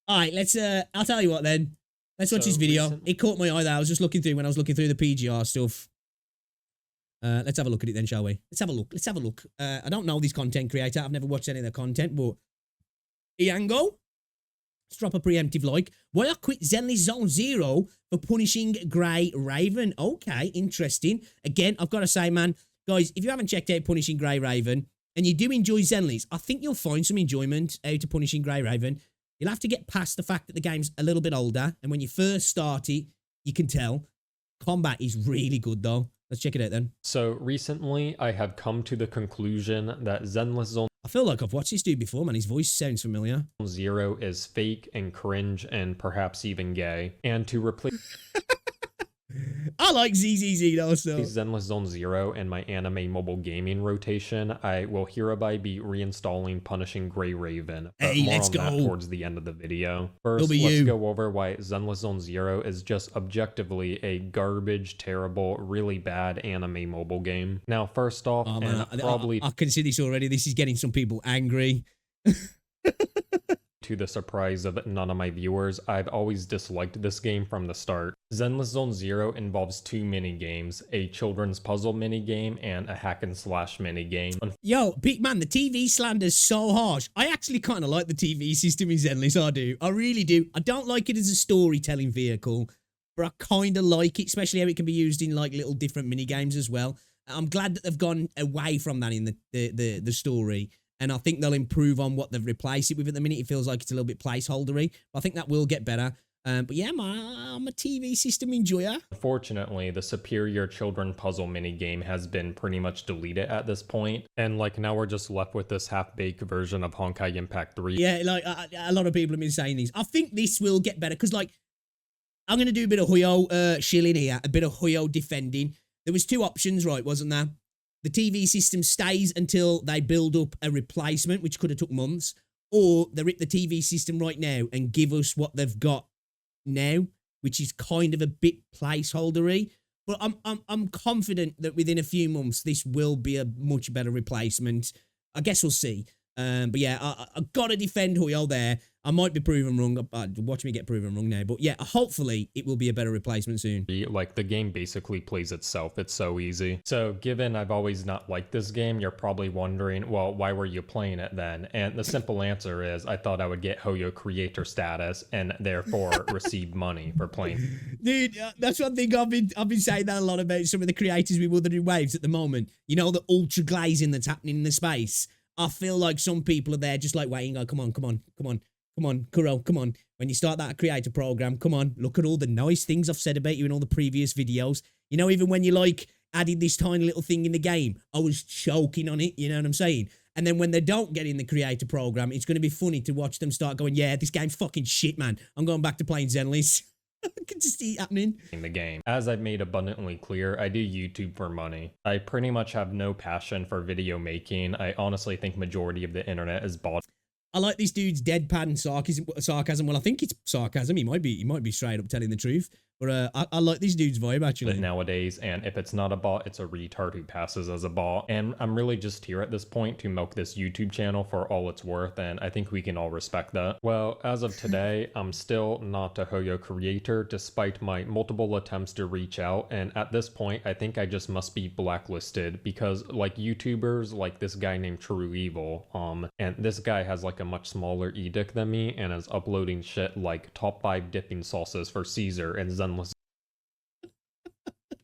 All right, let's. I'll tell you what then. Let's watch So this video. recently- It caught my eye there. I was just looking through when I was looking through the PGR stuff. Let's have a look at it then, shall we? Let's have a look. Let's have a look. I don't know this content creator. I've never watched any of their content, but Iango, let's drop a preemptive like. Why I quit Zenless Zone Zero for punishing Grey Raven? Okay, interesting. Again, I've got to say, man, guys, if you haven't checked out Punishing Grey Raven and you do enjoy Zenless, I think you'll find some enjoyment out of Punishing Grey Raven. You'll have to get past the fact that the game's a little bit older, and when you first start it, you can tell. Combat is really good, though. Let's check it out then. So recently, I have come to the conclusion that Zenless Zone I feel like I've watched this dude before, man. His voice sounds familiar. Zero is fake and cringe and perhaps even gay. And to replace I like ZZZ though, so. Zenless Zone Zero in my anime mobile gaming rotation, I will hereby be reinstalling Punishing Grey Raven. But Hey, more let's on that go. towards the end of the video. First, It'll be let's you. go over why Zenless Zone Zero is just objectively a garbage, terrible, really bad anime mobile game. Now, first off, Oh, man, probably I can see this already. This is getting some people angry. to the surprise of none of my viewers, I've always disliked this game from the start. Zenless Zone Zero involves two mini-games, a children's puzzle mini-game and a hack and slash mini-game. Yo, big man, the TV slander's so harsh. I actually kind of like the TV system in Zenless, I do. I really do. I don't like it as a storytelling vehicle, but I kind of like it, especially how it can be used in like little different mini games as well. I'm glad that they've gone away from that in the story. And I think they'll improve on what they've replaced it with at the minute. It feels like it's a little bit placeholdery. But I think that will get better. But yeah, I'm a TV system enjoyer. Unfortunately, the superior children puzzle minigame has been pretty much deleted at this point, and like now we're just left with this half-baked version of Honkai Impact 3. Yeah, like a lot of people have been saying this. I think this will get better because like I'm gonna do a bit of Huyo shilling here, a bit of Huyo defending. There was two options, right? Wasn't there? The TV system stays until they build up a replacement, which could have took months, or they rip the TV system right now and give us what they've got now, which is kind of a bit placeholdery. But I'm confident that within a few months this will be a much better replacement. I guess we'll see. But yeah, I gotta defend Huyo there. I might be proven wrong. Watch me get proven wrong now. But yeah, hopefully it will be a better replacement soon. Like, the game basically plays itself. It's so easy. So, given I've always not liked this game, you're probably wondering, well, why were you playing it then? And the simple answer is, I thought I would get Hoyo creator status and therefore receive money for playing. Dude, that's one thing I've been saying that a lot about some of the creators with Wuthering Waves at the moment. You know, the ultra glazing that's happening in the space. I feel like some people are there just like waiting, go, come on, Kuro, come on. When you start that creator program, come on, look at all the nice things I've said about you in all the previous videos. You know, even when you like added this tiny little thing in the game, I was choking on it, you know what I'm saying? And then when they don't get in the creator program, it's going to be funny to watch them start going, yeah, this game's fucking shit, man. I'm going back to playing Zenless. I can just see it happening. In the game. As I've made abundantly clear, I do YouTube for money. I pretty much have no passion for video making. I honestly think majority of the internet is bought. I like this dude's deadpan sarcasm. Well, I think it's sarcasm. He might be straight up telling the truth. But I like this dude's vibe, actually. Nowadays, and if it's not a bot, it's a retard who passes as a bot. And I'm really just here at this point to milk this YouTube channel for all it's worth, and I think we can all respect that. Well, as of today, I'm still not a Hoyo creator, despite my multiple attempts to reach out, and at this point, I think I just must be blacklisted, because like YouTubers, like this guy named True Evil, and this guy has like a much smaller edict than me, and is uploading shit like top 5 dipping sauces for Caesar and Zenless.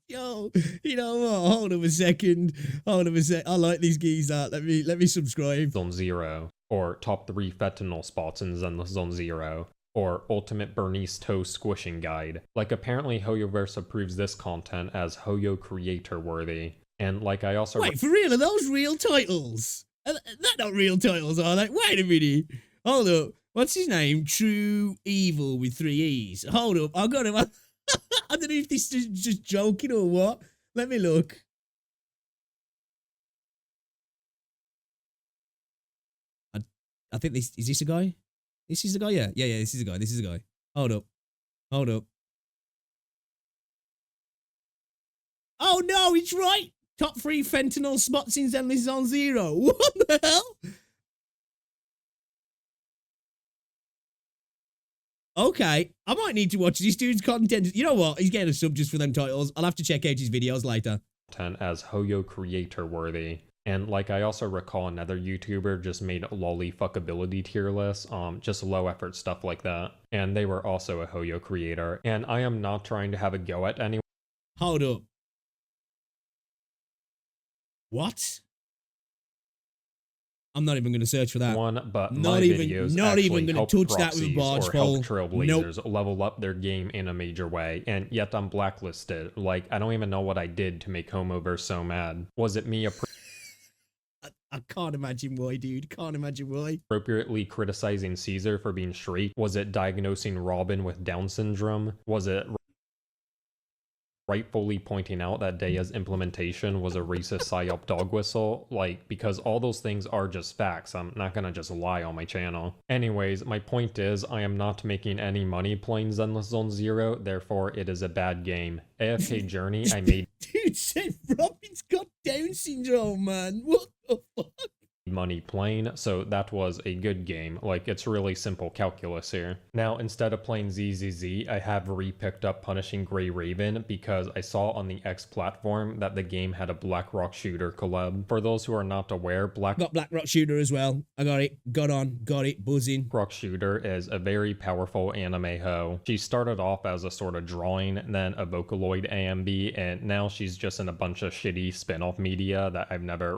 Yo, you know what? Hold on a second. I like these geese. Let me subscribe. Zone Zero, or top 3 fentanyl spots in Zenless Zone Zero, or ultimate Bernice toe squishing guide. Like, apparently Hoyoverse approves this content as Hoyo creator worthy. And like, I also— Wait, for real? Are those real titles? They're not real titles, are they? Wait a minute. Hold up. What's his name? True Evil with 3 E's. Hold up. I got him. I don't know if this is just joking or what. Let me look. I think this is this a guy? This is the guy, yeah. Yeah, this is a guy. This is a guy. Hold up. Oh no, it's right. Top 3 fentanyl spots in Zenless Zone Zero. What the hell? Okay, I might need to watch this dude's content. You know what? He's getting a sub just for them titles. I'll have to check out his videos later. As Hoyo creator worthy. And like I also recall another YouTuber just made lolly fuckability tier lists, just low effort stuff like that. And they were also a Hoyo creator. And I am not trying to have a go at anyone. Hold up. What? I'm not even going to search for that. But not my even, videos not even going to touch that with a barge pole. Help trailblazers level up their game in a major way, and yet I'm blacklisted. Like, I don't even know what I did to make Homoverse so mad. Was it me I can't imagine why, dude. Can't imagine why. appropriately criticizing Caesar for being straight? Was it diagnosing Robin with Down syndrome? Was it rightfully pointing out that Dea's implementation was a racist psyop dog whistle? Like, because all those things are just facts. I'm not gonna just lie on my channel. Anyways, my point is, I am not making any money playing Zenless Zone Zero, therefore it is a bad game. AFK Journey, I made Dude said Robin's got Down syndrome, man. What the fuck? money playing, so that was a good game. Like, it's really simple calculus here. Now, instead of playing ZZZ, I have re-picked up Punishing Grey Raven because I saw on the X platform that the game had a Black Rock Shooter collab. For those who are not aware, Got Black Rock Shooter as well. I got it. Got it. Buzzing. Rock Shooter is a very powerful anime hoe. She started off as a sort of drawing, then a Vocaloid AMB, and now she's just in a bunch of shitty spin-off media that I've never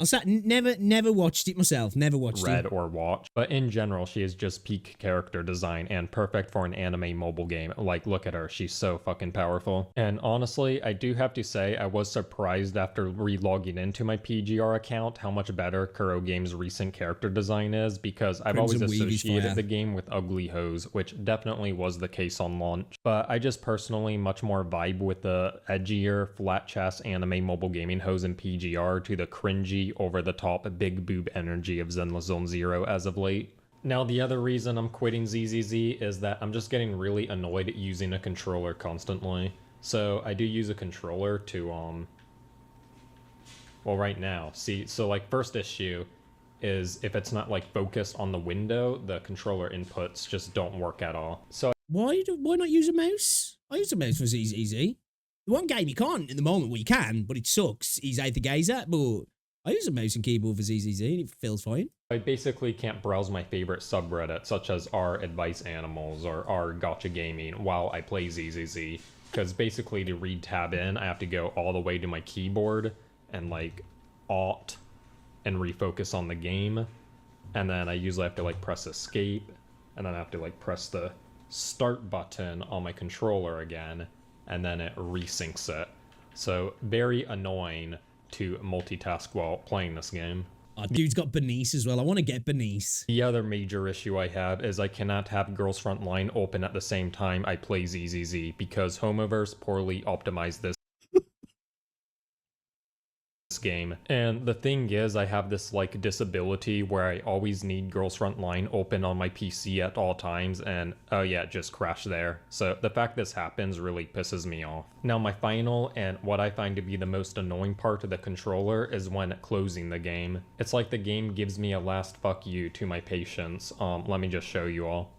watched it myself. Never watched read it or watched. But in general, she is just peak character design and perfect for an anime mobile game. Like, look at her. She's so fucking powerful. And honestly, I do have to say I was surprised after re-logging into my PGR account how much better Kuro Game's recent character design is, because I've always associated the game with ugly hoes, which definitely was the case on launch. But I just personally much more vibe with the edgier, flat chest anime mobile gaming hoes in PGR to the cringy, over-the-top, big boob energy of Zenless Zone Zero as of late. Now, the other reason I'm quitting ZZZ is that I'm just getting really annoyed at using a controller constantly. So I do use a controller to, well, right now, see, so like first issue is if it's not like focused on the window, the controller inputs just don't work at all. So why not use a mouse? I use a mouse for ZZZ. The one game you can't at the moment, well, you can, but it sucks, is Aether Gazer, but I use a mouse and keyboard for ZZZ and it feels fine. I basically can't browse my favorite subreddit, such as r advice animals or r gotcha gaming, while I play ZZZ. Because basically to read tab in, I have to go all the way to my keyboard and like Alt and refocus on the game. And then I usually have to like press escape, and then I have to like press the start button on my controller again, and then it resyncs it. So very annoying to multitask while playing this game. Oh, dude's got Bernice as well. I want to get Bernice. The other major issue I have is I cannot have Girls Front Line open at the same time I play ZZZ because Homoverse poorly optimized this game. And the thing is, I have this like disability where I always need Girls Front Line open on my PC at all times, and oh yeah, it just crashed there. So the fact this happens really pisses me off. Now my final and what I find to be the most annoying part of the controller is when closing the game. It's like the game gives me a last fuck you to my patience. Let me just show you all.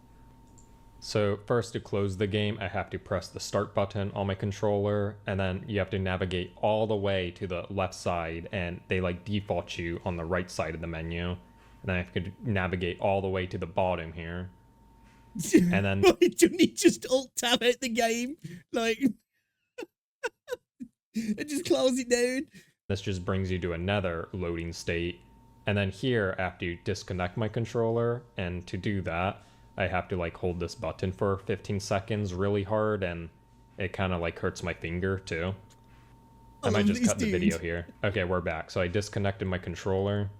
So first, to close the game, I have to press the start button on my controller, and then you have to navigate all the way to the left side, and they like default you on the right side of the menu. And then I have to navigate all the way to the bottom here. And then why don't you just alt tab out the game? Like and just close it down. This just brings you to another loading state. And then here I have to disconnect my controller, and to do that I have to like hold this button for 15 seconds really hard, and it kind of like hurts my finger too. I might just cut the video here. Okay, we're back. So I disconnected my controller.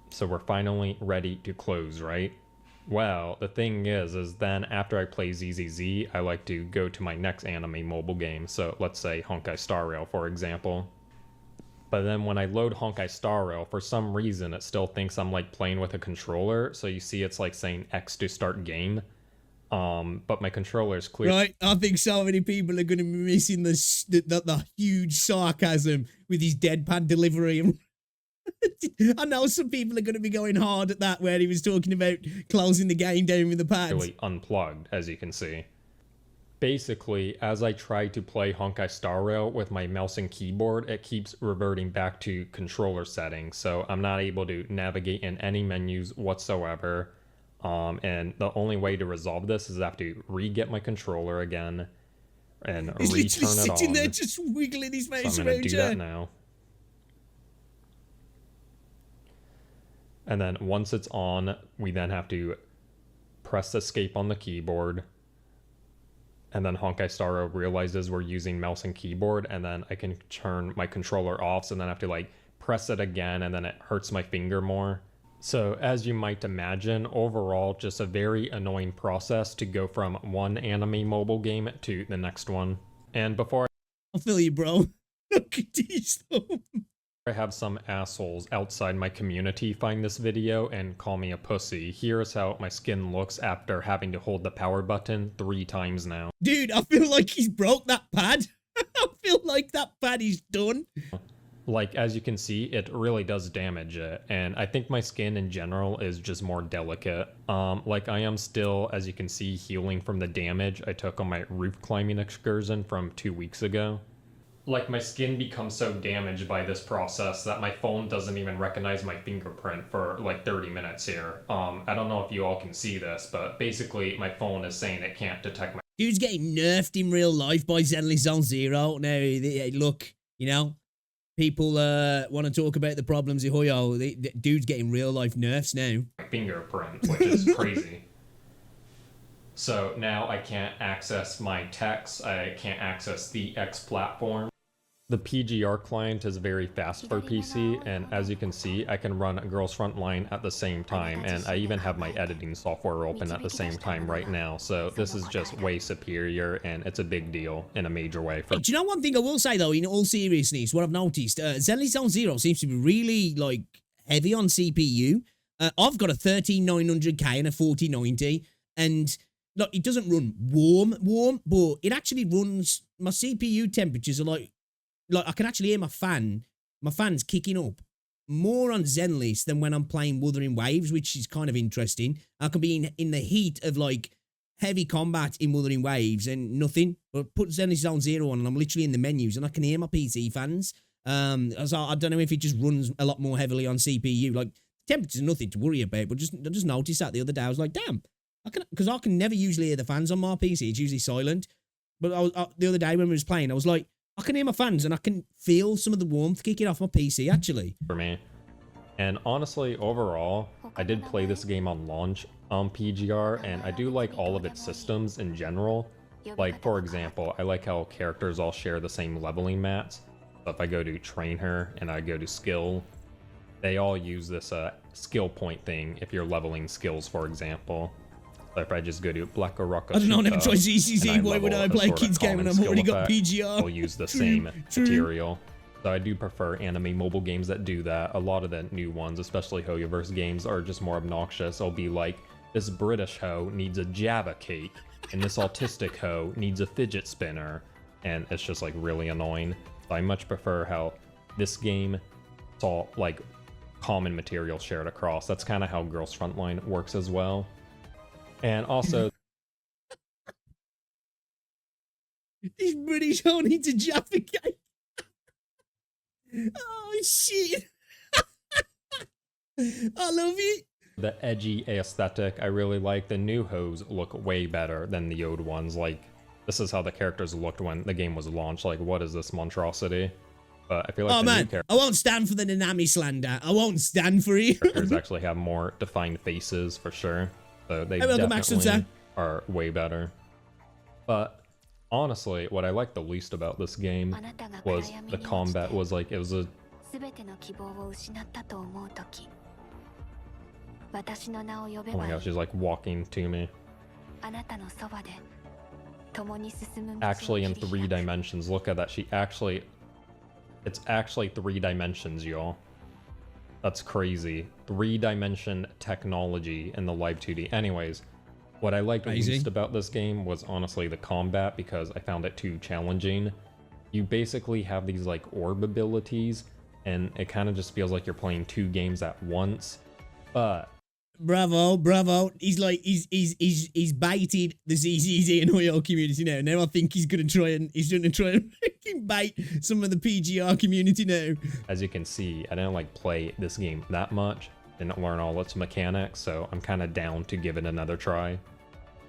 So we're finally ready to close, right? Well, the thing is then after I play ZZZ, I like to go to my next anime mobile game. So let's say Honkai Star Rail, for example. But then when I load Honkai Star Rail, for some reason it still thinks I'm like playing with a controller. So you see it's like saying X to start game. But my controller is clear. Right, I think so many people are going to be missing the huge sarcasm with his deadpan delivery. I know some people are going to be going hard at that where he was talking about closing the game down with the pads. Really unplugged, as you can see. Basically, as I try to play Honkai Star Rail with my mouse and keyboard, it keeps reverting back to controller settings, so I'm not able to navigate in any menus whatsoever. And the only way to resolve this is I have to re-get my controller again and He's return literally it sitting on. there just wiggling his So I'm mouse going to around. do that now. And then once it's on, we then have to press escape on the keyboard. And then Honkai Star Rail realizes we're using mouse and keyboard, and then I can turn my controller off, so then I have to like press it again, and then it hurts my finger more. So as you might imagine, overall, just a very annoying process to go from one anime mobile game to the next one. And before I feel you, bro. Look at these. I have some assholes outside my community find this video and call me a pussy, here's how my skin looks after having to hold the power button 3 times now. Dude, I feel like he's broke that pad. I feel like that pad is done. Like, as you can see, it really does damage it, and I think my skin in general is just more delicate. Like, I am still, as you can see, healing from the damage I took on my roof climbing excursion from 2 weeks ago. Like, my skin becomes so damaged by this process that my phone doesn't even recognize my fingerprint for like 30 minutes here. I don't know if you all can see this, but basically my phone is saying it can't detect my... Dude's getting nerfed in real life by Zenless Zone Zero. Now, look, you know, people want to talk about the problems of Hoyo. Dude's getting real life nerfs now. fingerprint, which is crazy. So now I can't access my text, I can't access the X platform. The PGR client is very fast for PC, and as you can see, I can run Girls Frontline at the same time, and I even have my editing software open at the same time right now, so this is just way superior, and it's a big deal in a major way. Do you know one thing I will say, though, in all seriousness, what I've noticed, Zenless Zone Zero seems to be really, like, heavy on CPU. I've got a 13900K and a 4090, and... Look, it doesn't run warm, but it actually runs, my CPU temperatures are like I can actually hear my fan's kicking up more on Zenless than when I'm playing Wuthering Waves, which is kind of interesting. I can be in the heat of like heavy combat in Wuthering Waves and nothing, but put Zenless Zone Zero on and I'm literally in the menus and I can hear my PC fans. So I don't know if it just runs a lot more heavily on CPU. Like, temperature's nothing to worry about, but I just noticed that the other day. I was like, damn. Because I can never usually hear the fans on my PC. It's usually silent. But the other day when we was playing, I was like, I can hear my fans and I can feel some of the warmth kicking off my PC, actually. For me. And honestly, overall, I did play this game on launch on PGR, and I do like all of its systems in general. Like, for example, I like how characters all share the same leveling mats. So if I go to train her and I go to skill, they all use this skill point thing if you're leveling skills, for example. So if I just go to Black Rock, I don't know, never tried ZCZ. Why would I play a kids game when I've already got PGR? I'll use the same material. So I do prefer anime mobile games that do that. A lot of the new ones, especially Hoyoverse games, are just more obnoxious. I'll be like, this British hoe needs a Java cake, and this autistic hoe needs a fidget spinner. And it's just like really annoying. So I much prefer how this game, it's all like common material shared across. That's kind of how Girls Frontline works as well. And also, these British hoe needs a Jaffa cake. Oh shit! I love it. The edgy aesthetic I really like. The new hoes look way better than the old ones. Like, this is how the characters looked when the game was launched. Like, what is this monstrosity? But I feel like the new I won't stand for the Nanami slander. I won't stand for it. Characters actually have more defined faces for sure. So they definitely are way better. But honestly, what I liked the least about this game was the combat was like, it was a... Oh my gosh, she's like walking to me. Actually in 3 dimensions, look at that. It's actually 3 dimensions, y'all. That's crazy. 3-dimension technology in the live 2D. Anyways, what I liked least about this game was honestly the combat, because I found it too challenging. You basically have these like orb abilities, and it kind of just feels like you're playing two games at once. But bravo. He's like, he's baited the ZZZ and Hoyo community now. Now I think he's going to try and freaking bait some of the PGR community now. as you can see, I didn't like play this game that much, didn't learn all its mechanics, so I'm kind of down to give it another try.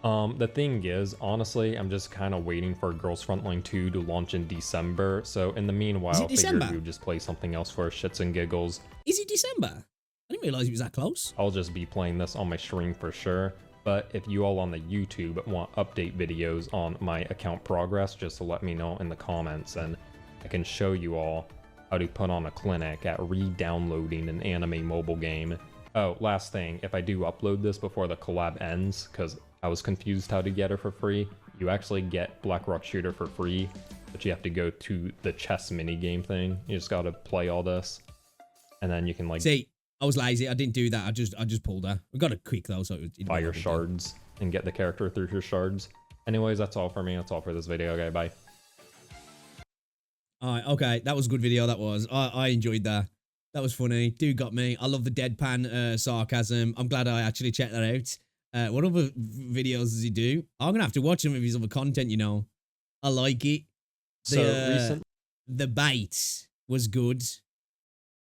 The thing is, honestly, I'm just kind of waiting for Girls Frontline 2 to launch in December, so in the meanwhile, I figured we would just play something else for shits and giggles. Is it December? I didn't realize it was that close. I'll just be playing this on my stream for sure, but if you all on the YouTube want update videos on my account progress, just to let me know in the comments, and I can show you all how to put on a clinic at re-downloading an anime mobile game. Oh, last thing, if I do upload this before the collab ends, because I was confused how to get her for free, you actually get Black Rock Shooter for free, but you have to go to the chess minigame thing. You just gotta play all this, and then you can like... See, I was lazy. I didn't do that. I just pulled her. We got it quick though, so it buy your shards and get the character through your shards. Anyways, that's all for me. That's all for this video. Okay, bye. Alright, okay. That was a good video, that was. I enjoyed that. That was funny. Dude got me. I love the deadpan sarcasm. I'm glad I actually checked that out. What other videos does he do? I'm gonna have to watch some of his other content, you know. I like it. The bait was good.